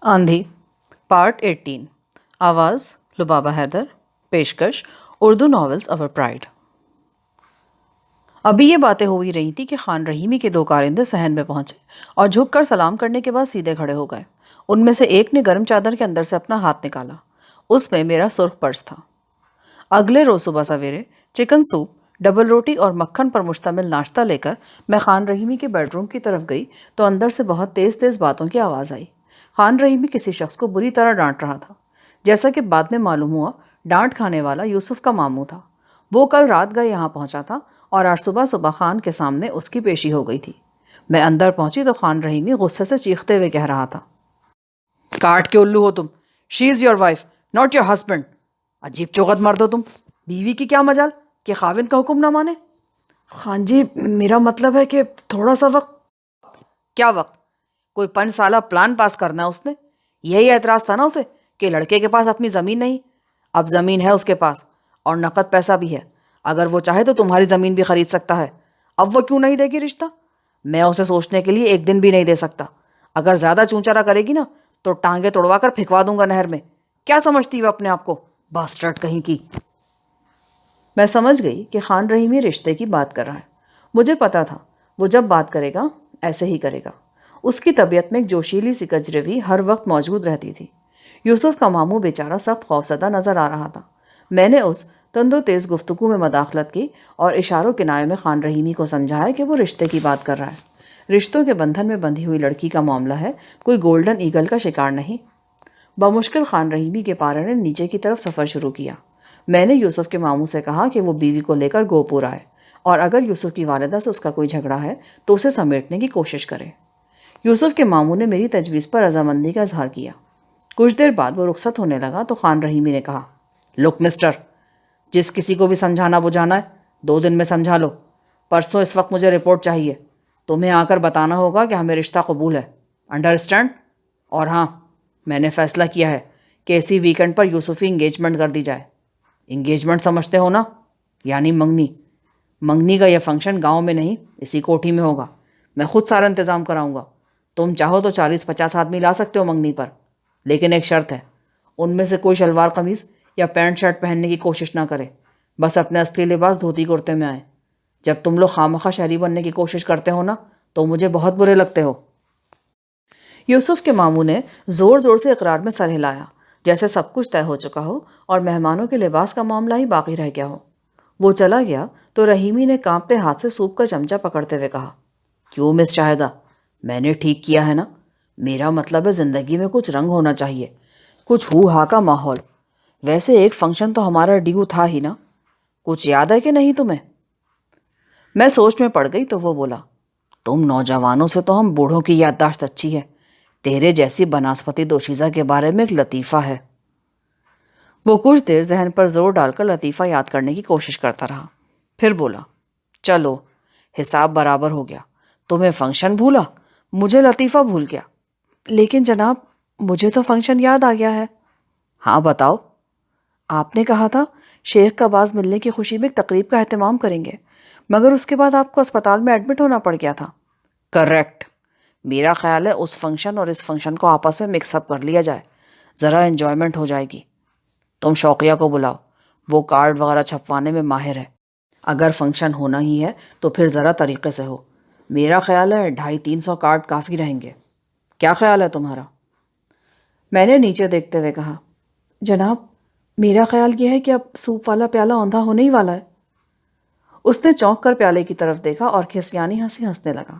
آندھی پارٹ 18 آواز لبابہ حیدر پیشکش اردو ناولز اوور پرائڈ۔ ابھی یہ باتیں ہو ہی رہی تھی کہ خان رحیمی کے دو کارندے صحن میں پہنچے اور جھک کر سلام کرنے کے بعد سیدھے کھڑے ہو گئے۔ ان میں سے ایک نے گرم چادر کے اندر سے اپنا ہاتھ نکالا، اس میں میرا سرخ پرس تھا۔ اگلے روز صبح سویرے چکن سوپ، ڈبل روٹی اور مکھن پر مشتمل ناشتہ لے کر میں خان رحیمی کے بیڈ روم کی طرف گئی تو اندر سے بہت تیز تیز باتوں کی آواز آئی۔ خان رحیمی کسی شخص کو بری طرح ڈانٹ رہا تھا۔ جیسا کہ بعد میں معلوم ہوا، ڈانٹ کھانے والا یوسف کا ماموں تھا۔ وہ کل رات گئے یہاں پہنچا تھا اور آج صبح صبح خان کے سامنے اس کی پیشی ہو گئی تھی۔ میں اندر پہنچی تو خان رحیمی غصے سے چیختے ہوئے کہہ رہا تھا، کاٹ کے الو ہو تم، she is your wife not your husband. عجیب چوغت مرد ہو تم، بیوی کی کیا مجال کہ خاوند کا حکم نہ مانے۔ خان جی، میرا مطلب ہے کہ تھوڑا سا وقت۔ کیا وقت؟ کوئی 5 سالہ پلان پاس کرنا ہے اس نے۔ یہی اعتراض تھا نا اسے کہ لڑکے کے پاس اپنی زمین نہیں۔ اب زمین ہے اس کے پاس اور نقد پیسہ بھی ہے۔ اگر وہ چاہے تو تمہاری زمین بھی خرید سکتا ہے۔ اب وہ کیوں نہیں دے گی رشتہ؟ میں اسے سوچنے کے لیے 1 دن بھی نہیں دے سکتا۔ اگر زیادہ چونچرا کرے گی نا تو ٹانگیں توڑوا کر پھینکوا دوں گا نہر میں۔ کیا سمجھتی وہ اپنے آپ کو، باسٹرڈ کہیں کی۔ میں سمجھ گئی کہ خان رحیمی رشتے کی بات کر رہا ہے۔ مجھے پتا تھا وہ جب بات کرے گا ایسے ہی کرے گا۔ اس کی طبیعت میں ایک جوشیلی سی کجروی ہر وقت موجود رہتی تھی۔ یوسف کا ماموں بیچارہ سخت خوفزدہ نظر آ رہا تھا۔ میں نے اس تند و تیز گفتگو میں مداخلت کی اور اشاروں کنایوں میں خان رحیمی کو سمجھایا کہ وہ رشتے کی بات کر رہا ہے۔ رشتوں کے بندھن میں بندھی ہوئی لڑکی کا معاملہ ہے، کوئی گولڈن ایگل کا شکار نہیں۔ بمشکل خان رحیمی کے پارے نے نیچے کی طرف سفر شروع کیا۔ میں نے یوسف کے ماموں سے کہا کہ وہ بیوی کو لے کر گوپور آئے اور اگر یوسف کی والدہ سے اس کا کوئی جھگڑا ہے تو اسے سمیٹنے کی کوشش کرے۔ یوسف کے ماموں نے میری تجویز پر رضامندی کا اظہار کیا۔ کچھ دیر بعد وہ رخصت ہونے لگا تو خان رحیمی نے کہا، لک مسٹر، جس کسی کو بھی سمجھانا بجھانا ہے 2 دن میں سمجھا لو۔ پرسوں اس وقت مجھے رپورٹ چاہیے۔ تمہیں آ کر بتانا ہوگا کہ ہمیں رشتہ قبول ہے، انڈرسٹینڈ؟ اور ہاں، میں نے فیصلہ کیا ہے کہ اسی ویکنڈ پر یوسفی انگیجمنٹ کر دی جائے۔ انگیجمنٹ سمجھتے ہو نا؟ یعنی منگنی۔ منگنی کا یہ فنکشن گاؤں میں نہیں، اسی کوٹھی میں ہوگا۔ میں خود سارا انتظام کراؤں گا۔ تم چاہو تو 40-50 آدمی لا سکتے ہو منگنی پر، لیکن ایک شرط ہے، ان میں سے کوئی شلوار قمیض یا پینٹ شرٹ پہننے کی کوشش نہ کرے، بس اپنے اصلی لباس دھوتی کرتے میں آئے۔ جب تم لوگ خواہ شہری بننے کی کوشش کرتے ہو نا تو مجھے بہت برے لگتے ہو۔ یوسف کے ماموں نے زور زور سے اقرار میں سر ہلایا، جیسے سب کچھ طے ہو چکا ہو اور مہمانوں کے لباس کا معاملہ ہی باقی رہ گیا ہو۔ وہ چلا گیا تو رحیمی نے کانپتے ہاتھ سے سوپ کا چمچہ پکڑتے ہوئے کہا، کیوں مس شاہدہ، میں نے ٹھیک کیا ہے نا؟ میرا مطلب ہے زندگی میں کچھ رنگ ہونا چاہیے، کچھ ہو ہا کا ماحول۔ ویسے ایک فنکشن تو ہمارا ڈیو تھا ہی نا، کچھ یاد ہے کہ نہیں تمہیں؟ میں سوچ میں پڑ گئی تو وہ بولا، تم نوجوانوں سے تو ہم بوڑھوں کی یادداشت اچھی ہے۔ تیرے جیسی بناسپتی دوشیزہ کے بارے میں ایک لطیفہ ہے۔ وہ کچھ دیر ذہن پر زور ڈال کر لطیفہ یاد کرنے کی کوشش کرتا رہا، پھر بولا، چلو حساب برابر ہو گیا۔ تمہیں فنکشن بھولا، مجھے لطیفہ بھول گیا۔ لیکن جناب، مجھے تو فنکشن یاد آ گیا ہے۔ ہاں بتاؤ۔ آپ نے کہا تھا شیخ کا باز ملنے کی خوشی میں ایک تقریب کا اہتمام کریں گے، مگر اس کے بعد آپ کو اسپتال میں ایڈمٹ ہونا پڑ گیا تھا۔ کریکٹ۔ میرا خیال ہے اس فنکشن اور اس فنکشن کو آپس میں مکس اپ کر لیا جائے، ذرا انجوائمنٹ ہو جائے گی۔ تم شوقیہ کو بلاؤ، وہ کارڈ وغیرہ چھپوانے میں ماہر ہے۔ اگر فنکشن ہونا ہی ہے تو پھر ذرا طریقے سے ہو۔ میرا خیال ہے 250-300 کارڈ کافی رہیں گے۔ کیا خیال ہے تمہارا؟ میں نے نیچے دیکھتے ہوئے کہا، جناب میرا خیال یہ ہے کہ اب سوپ والا پیالہ اوندھا ہونے ہی والا ہے۔ اس نے چونک کر پیالے کی طرف دیکھا اور کھسیانی ہنسی ہنسنے لگا۔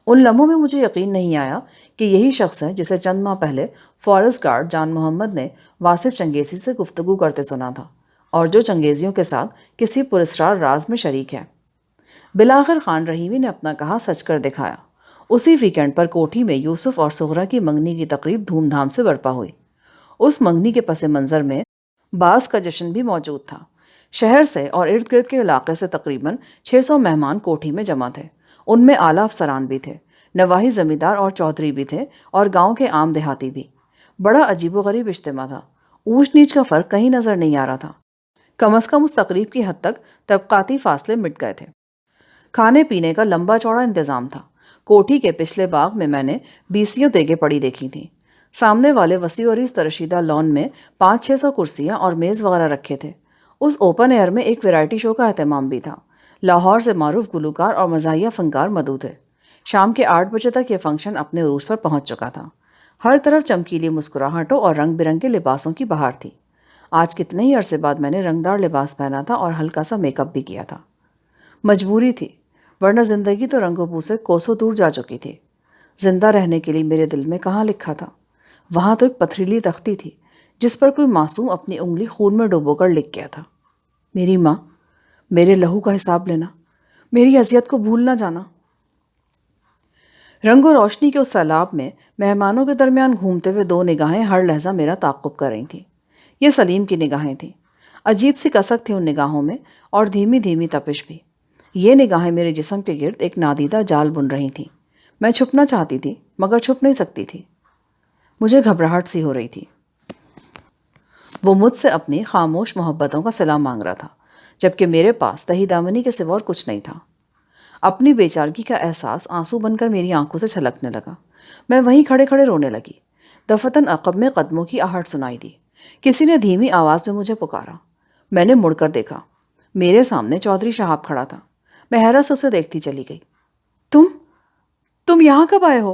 ان لمحوں میں مجھے یقین نہیں آیا کہ یہی شخص ہے جسے چند ماہ پہلے فارسٹ گارڈ جان محمد نے واصف چنگیزی سے گفتگو کرتے سنا تھا اور جو چنگیزیوں کے ساتھ کسی پراسرار راز میں شریک ہے۔ بالآخر خان رحیمی نے اپنا کہا سچ کر دکھایا۔ اسی ویکینڈ پر کوٹھی میں یوسف اور سغرا کی منگنی کی تقریب دھوم دھام سے برپا ہوئی۔ اس منگنی کے پس منظر میں باس کا جشن بھی موجود تھا۔ شہر سے اور ارد گرد کے علاقے سے تقریباً 600 مہمان کوٹھی میں جمع تھے۔ ان میں اعلیٰ افسران بھی تھے، نواحی زمیندار اور چودھری بھی تھے اور گاؤں کے عام دیہاتی بھی۔ بڑا عجیب و غریب اجتماع تھا۔ اونچ نیچ کا فرق کہیں نظر نہیں آ رہا تھا۔ کم از کم اس تقریب کی حد تک طبقاتی فاصلے مٹ گئے تھے۔ کھانے پینے کا لمبا چوڑا انتظام تھا۔ کوٹھی کے پچھلے باغ میں میں نے 20 دیگیں پڑی دیکھی تھیں۔ سامنے والے وسیع و عریض ترشیدہ لان میں 500-600 کرسیاں اور میز وغیرہ رکھے تھے۔ اس اوپن ایئر میں ایک ویرائٹی شو کا اہتمام بھی تھا۔ لاہور سے معروف گلوکار اور مزاحیہ فنکار مدعو تھے۔ شام کے 8 بجے تک یہ فنکشن اپنے عروج پر پہنچ چکا تھا۔ ہر طرف چمکیلی مسکراہٹوں اور رنگ برنگے لباسوں کی بہار تھی۔ آج کتنے ہی عرصے بعد میں نے رنگدار لباس پہنا تھا اور ہلکا سا میک اپ بھی کیا تھا۔ مجبوری تھی، ورنہ زندگی تو رنگ و بو سے کوسوں دور جا چکی تھی۔ زندہ رہنے کے لیے میرے دل میں کہاں لکھا تھا؟ وہاں تو ایک پتھریلی تختی تھی جس پر کوئی معصوم اپنی انگلی خون میں ڈبو کر لکھ گیا تھا، میری ماں، میرے لہو کا حساب لینا، میری اذیت کو بھول نہ جانا۔ رنگ و روشنی کے اس سیلاب میں مہمانوں کے درمیان گھومتے ہوئے 2 نگاہیں ہر لحظہ میرا تعاقب کر رہی تھیں۔ یہ سلیم کی نگاہیں تھیں۔ عجیب سی کسک تھی ان نگاہوں میں اور دھیمی دھیمی تپش بھی۔ یہ نگاہیں میرے جسم کے گرد ایک نادیدہ جال بن رہی تھیں۔ میں چھپنا چاہتی تھی مگر چھپ نہیں سکتی تھی۔ مجھے گھبراہٹ سی ہو رہی تھی۔ وہ مجھ سے اپنی خاموش محبتوں کا صلہ مانگ رہا تھا، جبکہ میرے پاس تہی دامنی کے سوا اور کچھ نہیں تھا۔ اپنی بے چارگی کا احساس آنسو بن کر میری آنکھوں سے چھلکنے لگا۔ میں وہیں کھڑے کھڑے رونے لگی۔ دفتن عقب میں قدموں کی آہٹ سنائی دی۔ کسی نے دھیمی آواز میں مجھے پکارا۔ میں نے مڑ کر دیکھا۔ میرے سامنے چودھری شہاب کھڑا تھا۔ میں حیرت سے اسے دیکھتی چلی گئی۔ تم یہاں کب آئے ہو؟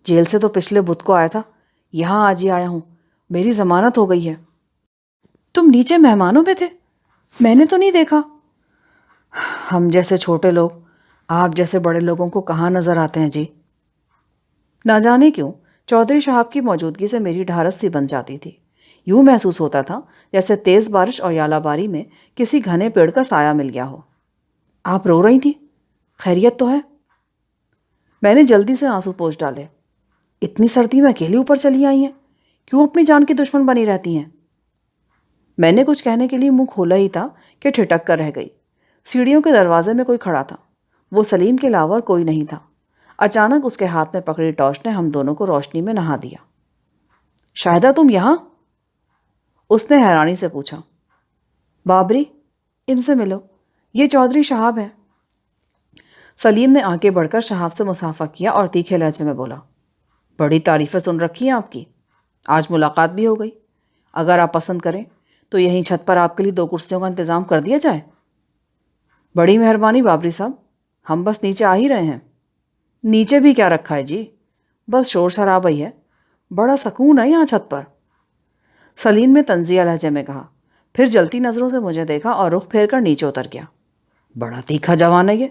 جیل سے تو پچھلے بدھ کو آیا تھا، یہاں آج ہی آیا ہوں۔ میری ضمانت ہو گئی ہے۔ تم نیچے مہمانوں میں تھے؟ میں نے تو نہیں دیکھا۔ ہم جیسے چھوٹے لوگ آپ جیسے بڑے لوگوں کو کہاں نظر آتے ہیں جی؟ نہ جانے کیوں چودھری صاحب کی موجودگی سے میری ڈھارس سی بن جاتی تھی۔ یوں محسوس ہوتا تھا جیسے تیز بارش اور یالہ باری میں کسی گھنے پیڑ کا سایہ مل گیا ہو۔ آپ رو رہی تھی، خیریت تو ہے؟ میں نے جلدی سے آنسو پوچھ ڈالے۔ اتنی سردی میں اکیلی اوپر چلی آئی ہیں، کیوں اپنی جان کی دشمن بنی رہتی ہیں؟ میں نے کچھ کہنے کے لیے منہ کھولا ہی تھا کہ ٹھٹک کر رہ گئی۔ سیڑھیوں کے دروازے میں کوئی کھڑا تھا۔ وہ سلیم کے علاوہ اور کوئی نہیں تھا۔ اچانک اس کے ہاتھ میں پکڑی ٹارچ نے ہم دونوں کو روشنی میں نہا دیا۔ شاہدہ تم یہاں؟ اس نے حیرانی سے پوچھا۔ بابری، ان سے ملو، یہ چودھری شہاب ہے۔ سلیم نے آگے بڑھ کر شہاب سے مصافحہ کیا اور تیکھے لہجے میں بولا، بڑی تعریفیں سن رکھی ہیں آپ کی، آج ملاقات بھی ہو گئی۔ اگر آپ پسند کریں تو یہیں چھت پر آپ کے لیے 2 کرسیوں کا انتظام کر دیا جائے۔ بڑی مہربانی بابری صاحب، ہم بس نیچے آ ہی رہے ہیں۔ نیچے بھی کیا رکھا ہے جی، بس شور شرابہ ہی ہے، بڑا سکون ہے یہاں چھت پر۔ سلیم نے طنزیہ لہجے میں کہا، پھر جلتی نظروں سے مجھے دیکھا اور رخ پھیر کر نیچے اتر گیا۔ بڑا تیکھا جوان ہے یہ،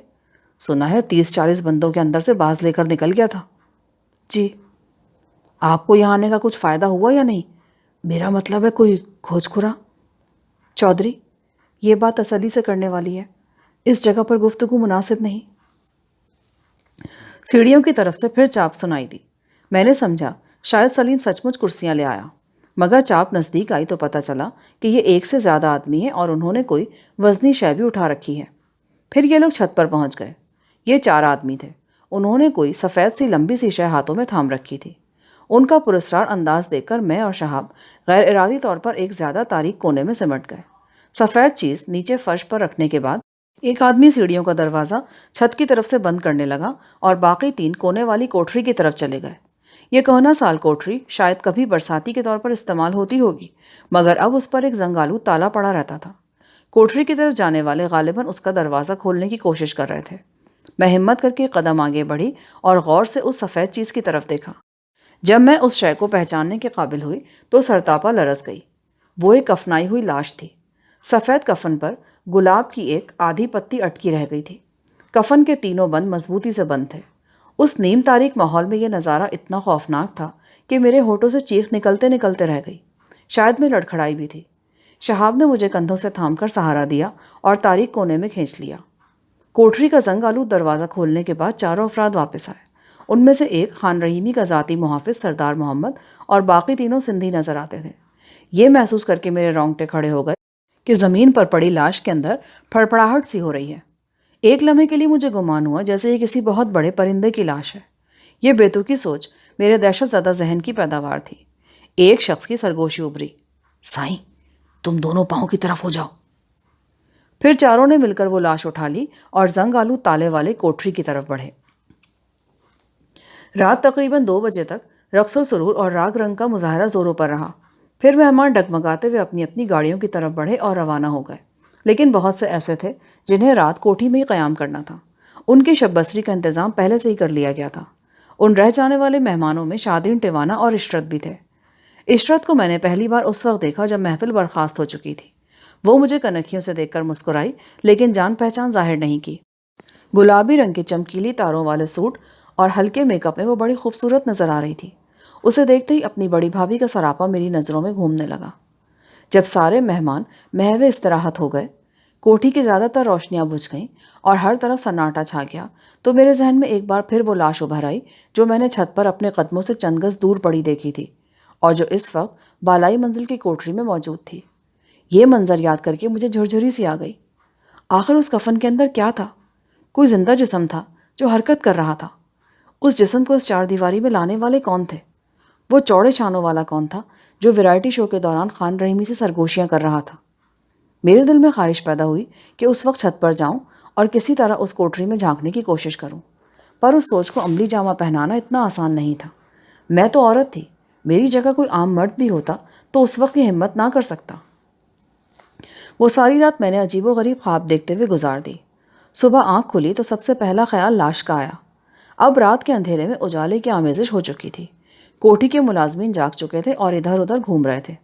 سنا ہے 30-40 بندوں کے اندر سے باز لے کر نکل گیا تھا۔ جی، آپ کو یہاں آنے کا کچھ فائدہ ہوا یا نہیں؟ میرا مطلب ہے کوئی کھوج کھرا؟ چودھری، یہ بات تسلی سے کرنے والی ہے، اس جگہ پر گفتگو مناسب نہیں۔ سیڑھیوں کی طرف سے پھر چاپ سنائی دی۔ میں نے سمجھا شاید سلیم سچ مچ کرسیاں لے آیا، مگر چاپ نزدیک آئی تو پتہ چلا کہ یہ 1 سے زیادہ آدمی ہیں اور انہوں نے کوئی وزنی شے بھی اٹھا رکھی ہے۔ پھر یہ لوگ چھت پر پہنچ گئے۔ یہ 4 آدمی تھے۔ انہوں نے کوئی سفید سی لمبی سی شے ہاتھوں میں تھام رکھی تھی۔ ان کا پراسرار انداز دیکھ کر میں اور شہاب غیر ارادی طور پر ایک زیادہ تاریک کونے میں سمٹ گئے۔ سفید چیز نیچے فرش پر رکھنے کے بعد ایک آدمی سیڑھیوں کا دروازہ چھت کی طرف سے بند کرنے لگا اور باقی 3 کونے والی کوٹھری کی طرف چلے گئے۔ یہ کہنا سال کوٹھری شاید کبھی برساتی کے طور پر استعمال ہوتی ہوگی، مگر اب اس پر ایک زنگالو تالا پڑا رہتا تھا۔ کوٹھری کی طرف جانے والے غالباً اس کا دروازہ کھولنے کی کوشش کر رہے تھے۔ میں ہمت کر کے قدم آگے بڑھی اور غور سے اس سفید چیز کی طرف دیکھا۔ جب میں اس شے کو پہچاننے کے قابل ہوئی تو سرتاپا لرز گئی۔ وہ ایک کفنائی ہوئی لاش تھی۔ سفید کفن پر گلاب کی ایک آدھی پتی اٹکی رہ گئی تھی۔ کفن کے تینوں بند مضبوطی سے بند تھے۔ اس نیم تاریک ماحول میں یہ نظارہ اتنا خوفناک تھا کہ میرے ہونٹوں سے چیخ نکلتے نکلتے رہ گئی۔ شاید میں لڑکھڑائی بھی تھی۔ شہاب نے مجھے کندھوں سے تھام کر سہارا دیا اور تاریک کونے میں کھینچ لیا۔ کوٹھری کا زنگ آلود دروازہ کھولنے کے بعد 4 افراد واپس آئے۔ ان میں سے ایک خان رحیمی کا ذاتی محافظ سردار محمد اور باقی تینوں سندھی نظر آتے تھے۔ یہ محسوس کر کے میرے رونگٹے کھڑے ہو گئے کہ زمین پر پڑی لاش کے اندر پھڑپڑاہٹ سی ہو رہی ہے۔ ایک لمحے کے لیے مجھے گمان ہوا جیسے یہ کسی بہت بڑے پرندے کی لاش ہے۔ یہ بیتوکی سوچ میرے دہشت زدہ ذہن کی پیداوار تھی۔ ایک شخص کی سرگوشی ابھری، سائیں تم دونوں پاؤں کی طرف ہو جاؤ۔ پھر چاروں نے مل کر وہ لاش اٹھا لی اور زنگ آلود تالے والے کوٹھری کی طرف بڑھے۔ رات تقریباً 2 بجے تک رقص و سرور اور راگ رنگ کا مظاہرہ زوروں پر رہا۔ پھر مہمان ڈگمگاتے ہوئے اپنی اپنی گاڑیوں کی طرف بڑھے اور روانہ ہو گئے، لیکن بہت سے ایسے تھے جنہیں رات کوٹھی میں ہی قیام کرنا تھا۔ ان کی شب بسری کا انتظام پہلے سے ہی کر لیا گیا تھا۔ ان رہ جانے والے مہمانوں میں شادین ٹیوانا اور عشرت بھی تھے۔ عشرت کو میں نے پہلی بار اس وقت دیکھا جب محفل برخاست ہو چکی تھی۔ وہ مجھے کنکھیوں سے دیکھ کر مسکرائی، لیکن جان پہچان ظاہر نہیں کی۔ گلابی رنگ کے چمکیلی تاروں والے سوٹ اور ہلکے میک اپ میں وہ بڑی خوبصورت نظر آ رہی تھی۔ اسے دیکھتے ہی اپنی بڑی بھابھی کا سراپا میری نظروں میں گھومنے لگا۔ جب سارے مہمان محو استراحت ہو گئے، کوٹھی کی زیادہ تر روشنیاں بجھ گئیں اور ہر طرف سناٹا چھا گیا، تو میرے ذہن میں ایک بار پھر وہ لاش ابھر آئی جو میں نے چھت پر اپنے قدموں سے چند گز دور پڑی دیکھی تھی اور جو اس وقت بالائی منزل کی کوٹری میں موجود تھی۔ یہ منظر یاد کر کے مجھے جھرجھری سی آ گئی۔ آخر اس کفن کے اندر کیا تھا؟ کوئی زندہ جسم تھا جو حرکت کر رہا تھا۔ اس جسم کو اس چار دیواری میں لانے والے کون تھے؟ وہ چوڑے شانوں والا کون تھا جو ویرائٹی شو کے دوران خان رحیمی سے سرگوشیاں کر رہا تھا؟ میرے دل میں خواہش پیدا ہوئی کہ اس وقت چھت پر جاؤں اور کسی طرح اس کوٹری میں جھانکنے کی کوشش کروں، پر اس سوچ کو عملی جامہ پہنانا اتنا آسان نہیں تھا۔ میں تو عورت تھی، میری جگہ کوئی عام مرد بھی ہوتا تو اس وقت یہ ہمت نہ کر سکتا۔ وہ ساری رات میں نے عجیب و غریب خواب دیکھتے ہوئے گزار دی۔ صبح آنکھ کھلی تو سب سے پہلا خیال لاش کا آیا۔ اب رات کے اندھیرے میں اجالے کی آمیزش ہو چکی تھی۔ کوٹھی کے ملازمین جاگ چکے تھے اور ادھر ادھر گھوم رہے تھے۔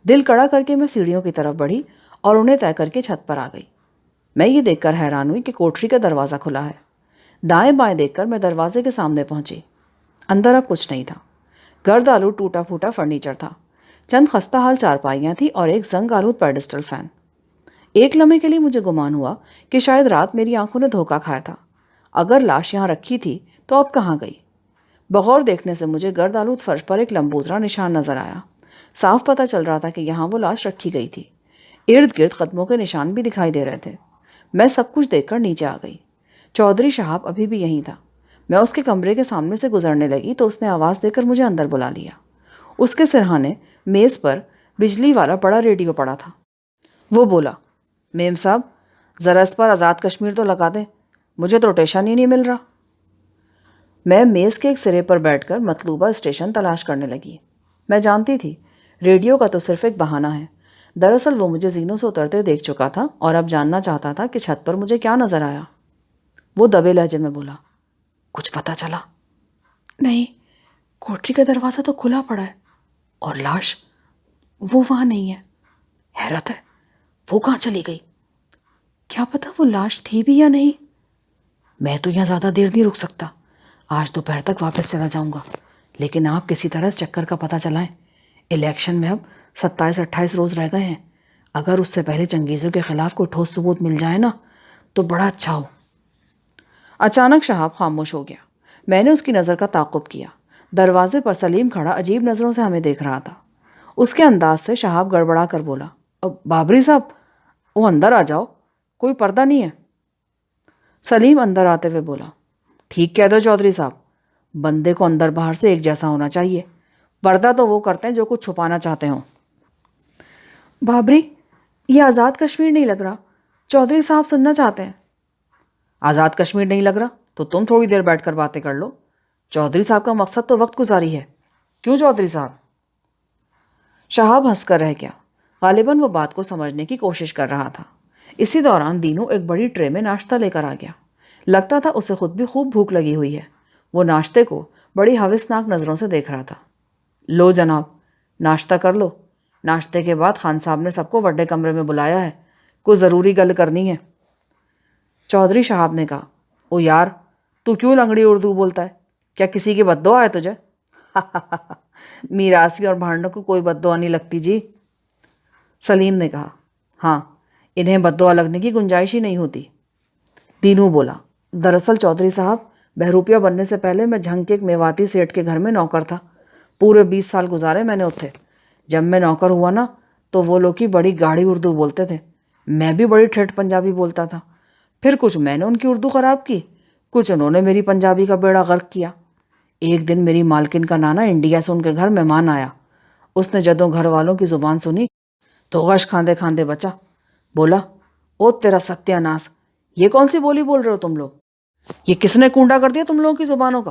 دل کڑا کر کے میں سیڑھیوں کی طرف بڑھی اور انہیں طے کر کے چھت پر آ گئی۔ میں یہ دیکھ کر حیران ہوئی کہ کوٹری کا دروازہ کھلا ہے۔ دائیں بائیں دیکھ کر میں دروازے کے سامنے پہنچی۔ اندر اب کچھ نہیں تھا۔ گرد آلود ٹوٹا پھوٹا فرنیچر تھا، چند خستہ حال چارپائیاں تھیں اور ایک زنگ آلود پیڈسٹل فین۔ ایک لمحے کے لیے مجھے گمان ہوا کہ شاید رات میری آنکھوں نے دھوکہ کھایا تھا۔ اگر لاش یہاں رکھی تھی تو اب کہاں گئی؟ بغور دیکھنے سے مجھے گرد آلود فرش پر ایک لمبودرا نشان نظر آیا۔ صاف پتہ چل رہا تھا کہ یہاں وہ لاش رکھی گئی تھی۔ ارد گرد قدموں کے نشان بھی دکھائی دے رہے تھے۔ میں سب کچھ دیکھ کر نیچے آ گئی۔ چودھری شہاب ابھی بھی یہیں تھا۔ میں اس کے کمرے کے سامنے سے گزرنے لگی تو اس نے آواز دے کر مجھے اندر بلا لیا۔ اس کے سرہانے میز پر بجلی والا بڑا ریڈیو پڑا تھا۔ وہ بولا، میم صاحب ذرا اس پر آزاد کشمیر تو لگا دیں، مجھے تو روٹیشن ہی نہیں مل رہا۔ میں میز کے ایک سرے پر بیٹھ کر مطلوبہ اسٹیشن تلاش کرنے لگی۔ میں جانتی تھی ریڈیو کا تو صرف ایک بہانہ ہے۔ دراصل وہ مجھے زینوں سے اترتے دیکھ چکا تھا اور اب جاننا چاہتا تھا کہ چھت پر مجھے کیا نظر آیا۔ وہ دبے لہجے میں بولا، کچھ پتہ چلا؟ نہیں، کوٹری کا دروازہ تو کھلا پڑا ہے اور لاش وہ وہاں نہیں ہے۔ حیرت ہے، وہ کہاں چلی گئی؟ کیا پتہ وہ لاش تھی بھی یا نہیں۔ میں تو یہاں زیادہ دیر نہیں رک سکتا، آج دوپہر تک واپس چلا جاؤں گا، لیکن آپ کسی طرح اس چکر کا پتہ چلائیں۔ الیکشن میں اب 27-28 روز رہ گئے ہیں۔ اگر اس سے پہلے چنگیزوں کے خلاف کوئی ٹھوس ثبوت مل جائے نا تو بڑا اچھا ہو۔ اچانک شہاب خاموش ہو گیا۔ میں نے اس کی نظر کا تعاقب کیا۔ دروازے پر سلیم کھڑا عجیب نظروں سے ہمیں دیکھ رہا تھا۔ اس کے انداز سے شہاب گڑبڑا کر بولا، بابری صاحب وہ اندر آ جاؤ، کوئی پردہ نہیں ہے۔ سلیم اندر آتے ہوئے بولا، ٹھیک کہہ دو چودھری صاحب، بندے کو اندر باہر سے ایک جیسا ہونا چاہیے۔ پردہ تو وہ کرتے ہیں جو کچھ چھپانا چاہتے ہوں۔ بابری، یہ آزاد کشمیر نہیں لگ رہا، چودھری صاحب سننا چاہتے ہیں۔ آزاد کشمیر نہیں لگ رہا تو تم تھوڑی دیر بیٹھ کر باتیں کر لو۔ چودھری صاحب کا مقصد تو وقت گزاری ہے، کیوں چودھری صاحب؟ شہاب ہنس کر رہ گیا۔ غالباً وہ بات کو سمجھنے کی کوشش کر رہا تھا۔ اسی دوران دینو ایک بڑی ٹرے میں ناشتہ لے کر آ گیا۔ لگتا تھا اسے خود بھی خوب بھوک لگی ہوئی ہے۔ وہ ناشتے کو بڑی ہوسناک نظروں سے دیکھ رہا تھا۔ لو جناب، ناشتہ کر لو۔ ناشتے کے بعد خان صاحب نے سب کو بڑے کمرے میں بلایا ہے، کوئی ضروری گل کرنی ہے۔ چودھری شہاب نے کہا، او یار، تو کیوں لنگڑی اردو بولتا ہے؟ کیا کسی کی بد دعا ہے تجھے؟ میراثی اور بھانڈوں کو کوئی بد دعا نہیں لگتی جی۔ سلیم نے کہا، ہاں، انہیں بد دعا لگنے کی گنجائش ہی نہیں ہوتی۔ دینو بولا، دراصل چودھری صاحب، بہروپیہ بننے سے پہلے میں جھنگ کے ایک میواتی سیٹھ کے گھر میں نوکر تھا۔ پورے 20 سال گزارے میں نے اتھے۔ جب میں نوکر ہوا نا تو وہ لوگ کی بڑی گاڑی اردو بولتے تھے، میں بھی بڑی ٹھیٹھ پنجابی بولتا تھا۔ پھر کچھ میں نے ان کی اردو خراب کی، کچھ انہوں نے میری پنجابی کا بیڑا غرق کیا۔ ایک دن میری مالکن کا نانا انڈیا سے ان کے گھر مہمان آیا۔ اس نے جدوں گھر والوں کی زبان سنی تو غش کھاندے کھاندے بچا۔ بولا، او تیرا ستیہ ناس، یہ کون سی بولی بول رہے ہو تم لوگ؟ یہ کس نے کونڈا کر دیا تم لوگوں کی زبانوں کا؟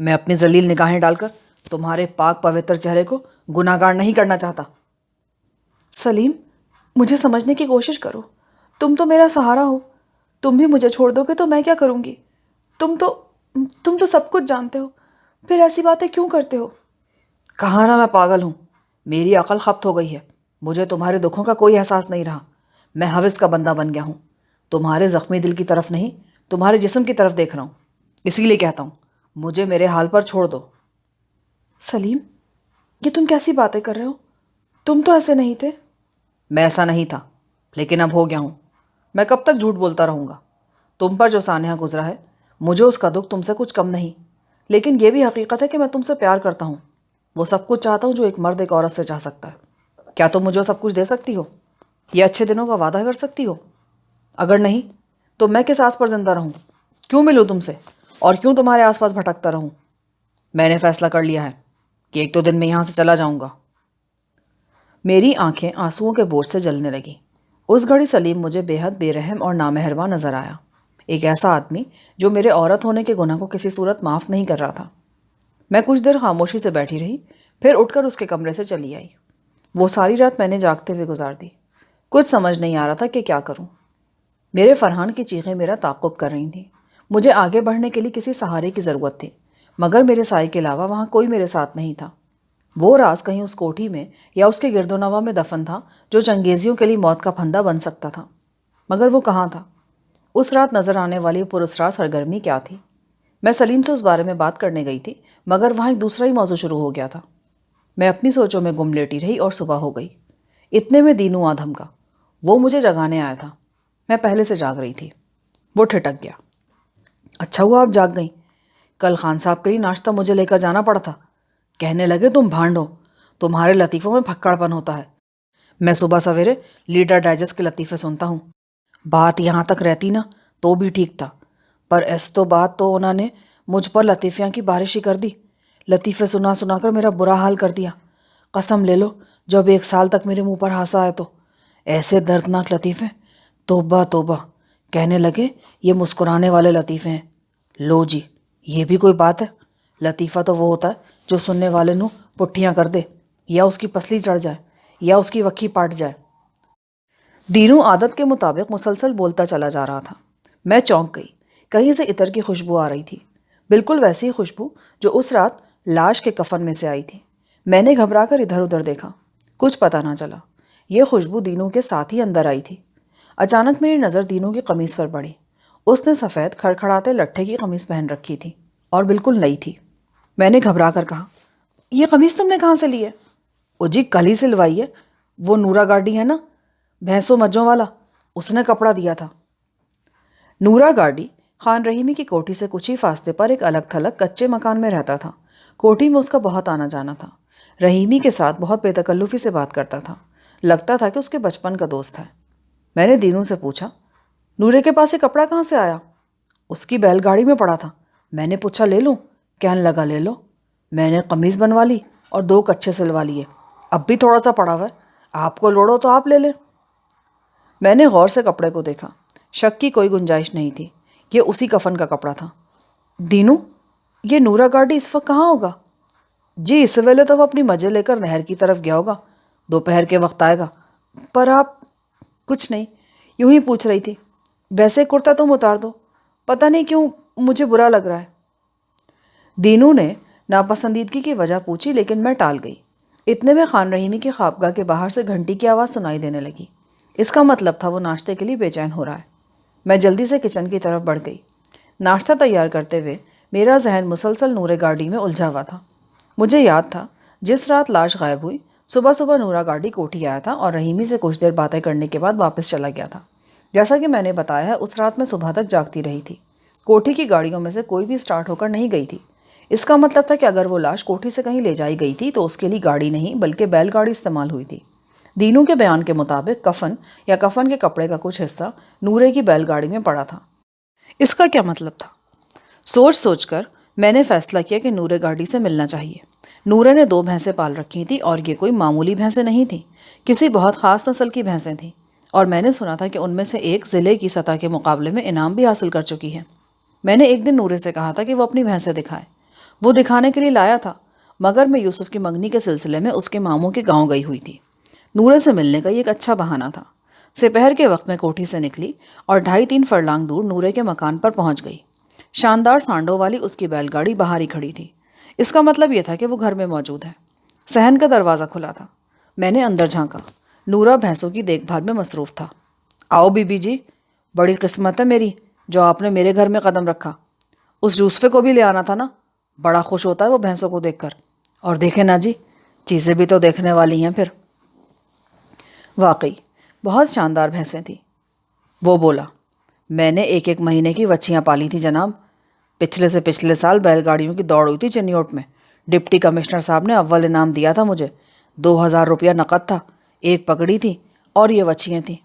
میں اپنی ذلیل نگاہیں ڈال کر تمہارے پاک پوتر چہرے کو گناہگار نہیں کرنا چاہتا۔ سلیم، مجھے سمجھنے کی کوشش کرو، تم تو میرا سہارا ہو، تم بھی مجھے چھوڑ دو گے تو میں کیا کروں گی؟ تم تو سب کچھ جانتے ہو، پھر ایسی باتیں کیوں کرتے ہو؟ کہا نا میں پاگل ہوں، میری عقل خبت ہو گئی ہے، مجھے تمہارے دکھوں کا کوئی احساس نہیں رہا، میں ہوس کا بندہ بن گیا ہوں، تمہارے زخمی دل کی طرف نہیں، تمہارے جسم کی طرف دیکھ رہا ہوں، اسی لیے کہتا ہوں مجھے میرے حال پر چھوڑ دو۔ سلیم، یہ تم کیسی باتیں کر رہے ہو؟ تم تو ایسے نہیں تھے۔ میں ایسا نہیں تھا، لیکن اب ہو گیا ہوں، میں کب تک جھوٹ بولتا رہوں گا؟ تم پر جو سانحہ گزرا ہے مجھے اس کا دکھ تم سے کچھ کم نہیں، لیکن یہ بھی حقیقت ہے کہ میں تم سے پیار کرتا ہوں، وہ سب کچھ چاہتا ہوں جو ایک مرد ایک عورت سے چاہ سکتا ہے۔ کیا تم مجھے سب کچھ دے سکتی ہو؟ یہ اچھے دنوں کا وعدہ کر سکتی ہو؟ اگر نہیں تو میں کس آس پر زندہ رہوں؟ کیوں ملوں تم سے اور کیوں تمہارے آس پاس بھٹکتا رہوں؟ میں نے فیصلہ کر لیا ہے کہ ایک دو دن میں یہاں سے چلا جاؤں گا۔ میری آنکھیں آنسوؤں کے بوجھ سے جلنے لگیں۔ اس گھڑی سلیم مجھے بے حد بے رحم اور نامہربان نظر آیا، ایک ایسا آدمی جو میرے عورت ہونے کے گناہ کو کسی صورت معاف نہیں کر رہا تھا۔ میں کچھ دیر خاموشی سے بیٹھی رہی، پھر اٹھ کر اس کے کمرے سے چلی آئی۔ وہ ساری رات میں نے جاگتے ہوئے گزار دی، کچھ سمجھ نہیں آ رہا تھا کہ کیا کروں۔ میرے فرحان کی چیخیں میرا تعاقب کر رہی تھیں، مجھے آگے بڑھنے کے لیے کسی سہارے کی ضرورت تھی، مگر میرے سائے کے علاوہ وہاں کوئی میرے ساتھ نہیں تھا۔ وہ راز کہیں اس کوٹھی میں یا اس کے گرد و نواح میں دفن تھا جو چنگیزیوں کے لیے موت کا پھندا بن سکتا تھا، مگر وہ کہاں تھا؟ اس رات نظر آنے والی پراسرار سرگرمی کیا تھی؟ میں سلیم سے اس بارے میں بات کرنے گئی تھی، مگر وہاں ایک دوسرا ہی موضوع شروع ہو گیا تھا۔ میں اپنی سوچوں میں گم لیٹی رہی اور صبح ہو گئی۔ اتنے میں دینو آ دھمکا، وہ مجھے جگانے آیا تھا، میں پہلے سے جاگ رہی تھی۔ وہ ٹھٹک گیا۔ اچھا ہوا آپ جاگ گئیں، کل خان صاحب کے لیے ناشتہ مجھے لے کر جانا پڑا تھا، کہنے لگے تم بھانڈ ہو، تمہارے لطیفوں میں پھکڑ پن ہوتا ہے۔ میں صبح سویرے لیڈر ڈائجسٹ کے لطیفے سنتا ہوں، بات یہاں تک رہتی نا تو بھی ٹھیک تھا، پر ایس تو بات تو انہوں نے مجھ پر لطیفیاں کی بارش ہی کر دی، لطیفے سنا سنا کر میرا برا حال کر دیا۔ قسم لے لو جب 1 سال تک میرے منہ پر ہنسا آئے تو ایسے دردناک لطیفے، توبہ توبہ، کہنے لگے یہ مسکرانے والے لطیفے ہیں۔ لو جی، یہ بھی کوئی بات ہے؟ لطیفہ تو وہ ہوتا ہے جو سننے والے نو پٹھیاں کر دے، یا اس کی پسلی چڑھ جائے، یا اس کی وکھی پاٹ جائے۔ دینو عادت کے مطابق مسلسل بولتا چلا جا رہا تھا۔ میں چونک گئی، کہیں سے عطر کی خوشبو آ رہی تھی، بالکل ویسی خوشبو جو اس رات لاش کے کفن میں سے آئی تھی۔ میں نے گھبرا کر ادھر ادھر دیکھا، کچھ پتہ نہ چلا۔ یہ خوشبو دینو کے ساتھ ہی اندر آئی تھی۔ اچانک میری نظر دینو کی قمیص پر پڑی۔ اس نے سفید کھڑکھڑاتے لٹھے کی قمیص پہن رکھی تھی اور بالکل نئی تھی۔ میں نے گھبرا کر کہا، یہ قمیص تم نے کہاں سے لی ہے؟ او جی کل ہی سلوائی ہے، وہ نورا گارڈی ہے نا، بھینسوں مجھوں والا، اس نے کپڑا دیا تھا۔ نورا گارڈی خان رحیمی کی کوٹھی سے کچھ ہی فاصلے پر ایک الگ تھلگ کچے مکان میں رہتا تھا۔ کوٹھی میں اس کا بہت آنا جانا تھا، رحیمی کے ساتھ بہت بے تکلفی سے بات کرتا تھا، لگتا تھا کہ اس کے بچپن کا دوست ہے۔ میں نے دینو سے پوچھا، نورے کے پاس یہ کپڑا کہاں سے آیا؟ اس کی بیل گاڑی میں پڑا تھا۔ میں نے پوچھا لے لوں؟ کہنے لگا لے لو۔ میں نے قمیض بنوا لی اور 2 کچے سلوا لیے، اب بھی تھوڑا سا پڑا ہوا ہے، آپ کو لوڑو تو آپ لے لیں۔ میں نے غور سے کپڑے کو دیکھا، شک کی کوئی گنجائش نہیں تھی، یہ اسی کفن کا کپڑا تھا۔ دینو، یہ نورا گارڈی اس وقت کہاں ہوگا؟ جی اس ویلے تو وہ اپنی مجھے لے کر نہر کی طرف گیا ہوگا، دوپہر کے وقت آئے گا۔ پر آپ؟ کچھ نہیں، یوں ہی پوچھ رہی تھی۔ ویسے کرتا تم اتار دو، پتہ نہیں کیوں مجھے برا لگ رہا ہے۔ دینو نے ناپسندیدگی کی وجہ پوچھی، لیکن میں ٹال گئی۔ اتنے میں خان رحیمی کی خوابگاہ کے باہر سے گھنٹی کی آواز سنائی دینے لگی۔ اس کا مطلب تھا وہ ناشتے کے لیے بے چین ہو رہا ہے۔ میں جلدی سے کچن کی طرف بڑھ گئی۔ ناشتہ تیار کرتے ہوئے میرا ذہن مسلسل نورے گارڈی میں الجھا ہوا تھا۔ مجھے یاد تھا جس رات لاش غائب ہوئی، صبح صبح نورا گارڈی کوٹھی آیا تھا اور رحیمی سے کچھ دیر باتیں کرنے کے بعد واپس چلا گیا تھا۔ جیسا کہ میں نے بتایا ہے، اس رات میں صبح تک جاگتی رہی تھی۔ کوٹھی کی گاڑیوں میں سے کوئی بھی سٹارٹ ہو کر نہیں گئی تھی۔ اس کا مطلب تھا کہ اگر وہ لاش کوٹھی سے کہیں لے جائی گئی تھی تو اس کے لیے گاڑی نہیں بلکہ بیل گاڑی استعمال ہوئی تھی۔ دینو کے بیان کے مطابق کفن یا کفن کے کپڑے کا کچھ حصہ نورے کی بیل گاڑی میں پڑا تھا۔ اس کا کیا مطلب تھا؟ سوچ سوچ کر میں نے فیصلہ کیا کہ نورے گارڈی سے ملنا چاہیے۔ نورے نے 2 بھینسیں پال رکھی تھیں اور یہ کوئی معمولی بھینسیں نہیں تھیں، کسی بہت خاص نسل کی بھینسیں تھیں، اور میں نے سنا تھا کہ ان میں سے ایک ضلع کی سطح کے مقابلے میں انعام بھی حاصل کر چکی ہے۔ میں نے ایک دن نورے سے کہا تھا کہ وہ اپنی بھینسیں دکھائے۔ وہ دکھانے کے لیے لایا تھا، مگر میں یوسف کی منگنی کے سلسلے میں اس کے ماموں کے گاؤں گئی ہوئی تھی۔ نورے سے ملنے کا یہ ایک اچھا بہانہ تھا۔ سپہر کے وقت میں کوٹھی سے نکلی اور 2.5-3 فرلانگ دور نورے کے مکان پر پہنچ گئی۔ شاندار سانڈوں والی اس کی بیل گاڑی باہر ہی کھڑی تھی۔ اس کا مطلب یہ تھا کہ وہ گھر میں موجود ہے۔ صحن کا دروازہ کھلا تھا۔ میں نے اندر جھانکا۔ نورا بھینسوں کی دیکھ بھال میں مصروف تھا۔ آؤ بی بی جی، بڑی قسمت ہے میری جو آپ نے میرے گھر میں قدم رکھا۔ اس یوسفے کو بھی لے آنا تھا نا، بڑا خوش ہوتا ہے وہ بھینسوں کو دیکھ کر۔ اور دیکھیں نا جی، چیزیں بھی تو دیکھنے والی ہیں پھر۔ واقعی بہت شاندار بھینسیں تھیں۔ وہ بولا، میں نے 1 مہینے کی وچھیاں پالی تھیں جناب۔ پچھلے سے پچھلے سال بیل گاڑیوں کی دوڑ ہوئی تھی چنیوٹ میں۔ ڈپٹی کمشنر صاحب نے اول انعام دیا تھا مجھے۔ 2000 روپیہ نقد تھا، 1 پگڑی تھی اور یہ وچھیاں تھیں۔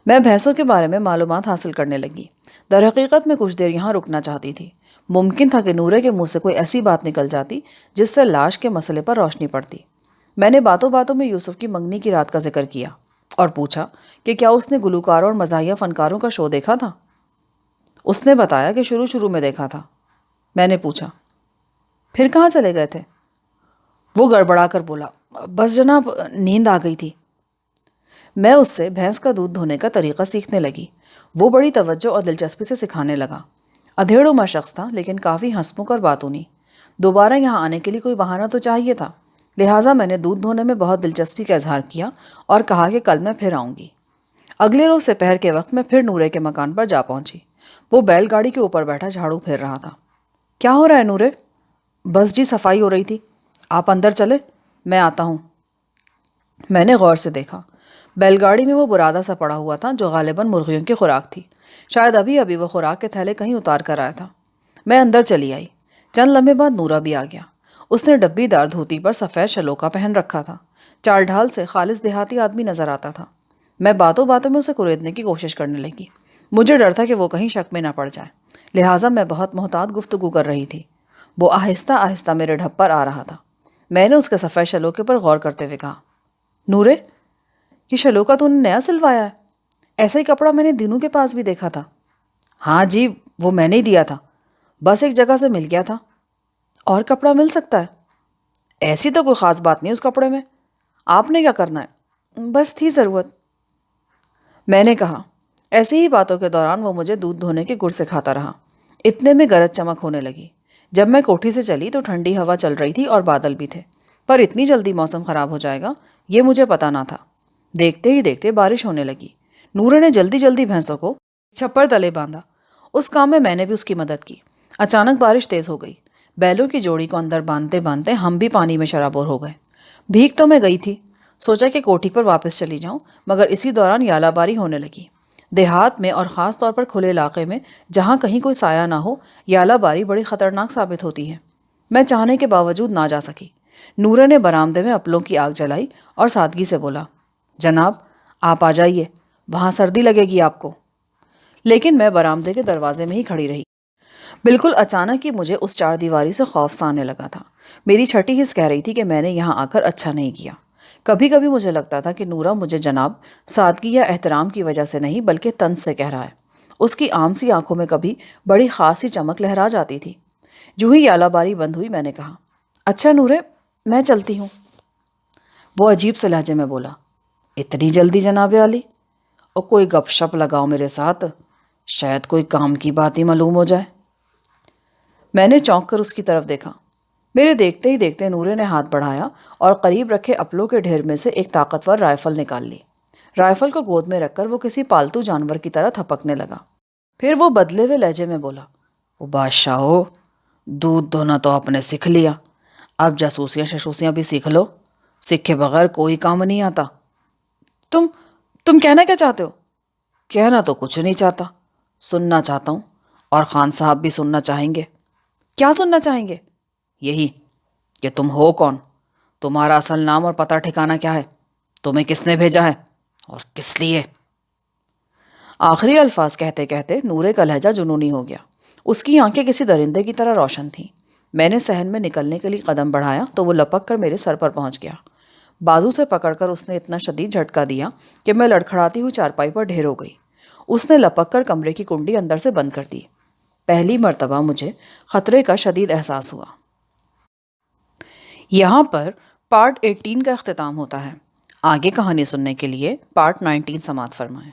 میں بھینسوں کے بارے میں معلومات حاصل کرنے لگی۔ در حقیقت میں کچھ دیر یہاں رکنا چاہتی تھی۔ ممکن تھا کہ نورے کے منہ سے کوئی ایسی بات نکل جاتی جس سے لاش کے مسئلے پر روشنی پڑتی۔ میں نے باتوں باتوں میں یوسف کی منگنی کی رات کا ذکر کیا اور پوچھا کہ کیا اس نے گلوکاروں اور مزاحیہ فنکاروں کا شو دیکھا تھا۔ اس نے بتایا کہ شروع میں دیکھا تھا۔ میں نے پوچھا، پھر کہاں چلے گئے تھے؟ وہ گڑبڑا کر بولا، بس جناب نیند آ گئی تھی۔ میں اس سے بھینس کا دودھ دھونے کا طریقہ سیکھنے لگی۔ وہ بڑی توجہ اور دلچسپی سے سکھانے لگا۔ ادھیڑ عمر شخص تھا لیکن کافی ہنسمکھ اور باتونی۔ دوبارہ یہاں آنے کے لیے کوئی بہانہ تو چاہیے تھا، لہٰذا میں نے دودھ دھونے میں بہت دلچسپی کا اظہار کیا اور کہا کہ کل میں پھر آؤں گی۔ اگلے روز سپہر کے وقت میں پھر نورے کے مکان پر جا پہنچی۔ وہ بیل گاڑی کے اوپر بیٹھا جھاڑو پھیر رہا تھا۔ کیا ہو رہا ہے نورے؟ بس جی صفائی ہو رہی تھی، آپ اندر چلے، میں آتا ہوں۔ میں نے غور سے دیکھا۔ بیل گاڑی میں وہ برادہ سا پڑا ہوا تھا جو غالباً مرغیوں کی خوراک تھی۔ شاید ابھی وہ خوراک کے تھیلے کہیں اتار کر آیا تھا۔ میں اندر چلی آئی۔ چند لمحے بعد نورا بھی آ گیا۔ اس نے ڈبی دار دھوتی پر سفید شلوکا پہن رکھا تھا۔ چال ڈھال سے خالص دیہاتی آدمی نظر آتا تھا۔ میں باتوں باتوں میں اسے کریدنے کی کوشش کرنے لگی۔ مجھے ڈر تھا کہ وہ کہیں شک میں نہ پڑ جائے، لہٰذا میں بہت محتاط گفتگو کر رہی تھی۔ وہ آہستہ آہستہ میرے ڈھب پر آ رہا تھا۔ میں نے اس کے سفید شلوکے پر غور کرتے ہوئے کہا، نورے، یہ شلوکا تو نے نیا سلوایا ہے؟ ایسا ہی کپڑا میں نے دینو کے پاس بھی دیکھا تھا۔ ہاں جی، وہ میں نے ہی دیا تھا، بس ایک جگہ سے مل گیا تھا۔ اور کپڑا مل سکتا ہے؟ ایسی تو کوئی خاص بات نہیں اس کپڑے میں، آپ نے کیا کرنا ہے؟ بس تھی ضرورت، میں نے کہا۔ ایسی ہی باتوں کے دوران وہ مجھے دودھ دھونے کے گر سکھاتا رہا۔ اتنے میں گرج چمک ہونے لگی۔ جب میں کوٹھی سے چلی تو ٹھنڈی ہوا چل رہی تھی اور بادل بھی تھے، پر اتنی جلدی موسم خراب ہو جائے گا یہ مجھے پتہ نہ تھا۔ دیکھتے ہی دیکھتے بارش ہونے لگی۔ نورے نے جلدی جلدی بھینسوں کو چھپر تلے باندھا۔ اس کام میں نے بھی اس کی مدد کی۔ اچانک بارش تیز ہو گئی۔ بیلوں کی جوڑی کو اندر باندھتے باندھتے ہم بھی پانی میں شرابور ہو گئے۔ بھیگ تو میں گئی تھی، سوچا کہ کوٹھی پر واپس چلی جاؤں، مگر اسی دوران یالہ باری ہونے لگی۔ دیہات میں اور خاص طور پر کھلے علاقے میں جہاں کہیں کوئی سایہ نہ ہو، یالہ باری بڑی خطرناک ثابت ہوتی ہے۔ میں چاہنے کے باوجود نہ جا سکی۔ نورے نے برآمدے میں اپلوں کی آگ جلائی اور سادگی سے بولا، جناب آپ آ جائیے، وہاں سردی لگے گی آپ کو۔ لیکن میں برآمدے کے دروازے میں ہی کھڑی رہی۔ بالکل اچانک ہی مجھے اس 4 دیواری سے خوف سا آنے لگا تھا۔ میری چھٹی حس کہہ رہی تھی کہ میں نے یہاں آ کر اچھا نہیں کیا۔ کبھی کبھی مجھے لگتا تھا کہ نورا مجھے جناب سادگی یا احترام کی وجہ سے نہیں بلکہ طنز سے کہہ رہا ہے۔ اس کی عام سی آنکھوں میں کبھی بڑی خاص سی چمک لہرا جاتی تھی۔ جو ہی یالہ باری بند ہوئی میں نے کہا، اچھا نورے، میں چلتی ہوں۔ وہ عجیب سے لہجے میں بولا، اتنی جلدی جناب عالی؟ اور کوئی گپ شپ لگاؤ میرے ساتھ، شاید کوئی کام کی بات ہی معلوم ہو جائے۔ میں نے چونک کر اس کی طرف دیکھا۔ میرے دیکھتے ہی دیکھتے نورے نے ہاتھ بڑھایا اور قریب رکھے اپلوں کے ڈھیر میں سے ایک طاقتور رائفل نکال لی۔ رائفل کو گود میں رکھ کر وہ کسی پالتو جانور کی طرح تھپکنے لگا۔ پھر وہ بدلے ہوئے لہجے میں بولا، وہ بادشاہ ہو، دودھ دھونا تو آپ نے سیکھ لیا، اب جاسوسیاں شاسوسیاں بھی سیکھ لو، سیکھے بغیر کوئی کام نہیں آتا۔ تم کہنا کیا چاہتے ہو؟ کہنا تو کچھ نہیں چاہتا، سننا چاہتا ہوں، اور خان صاحب بھی سننا چاہیں گے۔ کیا سننا چاہیں گے؟ یہی کہ تم ہو کون، تمہارا اصل نام اور پتہ ٹھکانہ کیا ہے، تمہیں کس نے بھیجا ہے اور کس لیے؟ آخری الفاظ کہتے کہتے نورے کا لہجہ جنونی ہو گیا۔ اس کی آنکھیں کسی درندے کی طرح روشن تھیں۔ میں نے صحن میں نکلنے کے لیے قدم بڑھایا تو وہ لپک کر میرے سر پر پہنچ گیا۔ بازو سے پکڑ کر اس نے اتنا شدید جھٹکا دیا کہ میں لڑکھڑاتی ہوئی چارپائی پر ڈھیر ہو گئی۔ اس نے لپک کر کمرے کی کنڈی اندر سے بند کر دی۔ پہلی مرتبہ مجھے خطرے کا شدید احساس ہوا۔ یہاں پر پارٹ 18 کا اختتام ہوتا ہے۔ آگے کہانی سننے کے لیے پارٹ 19 سماعت فرمائیں۔